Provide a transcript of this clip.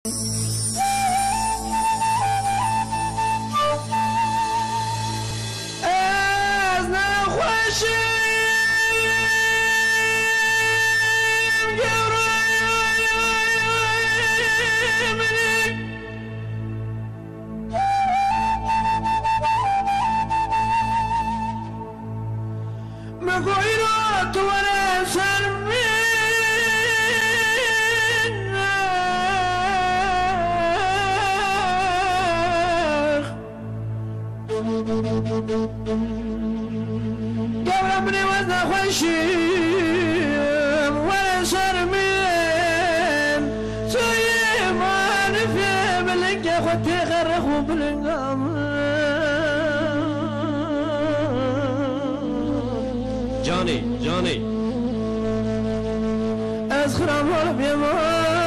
از نخوشی مگوی را تو سر قبل مني وزن خوشيم ولا شرمين سيم وانا في بلنقى خوتي غرخ وبلنقى جاني أزخرم ورب يمان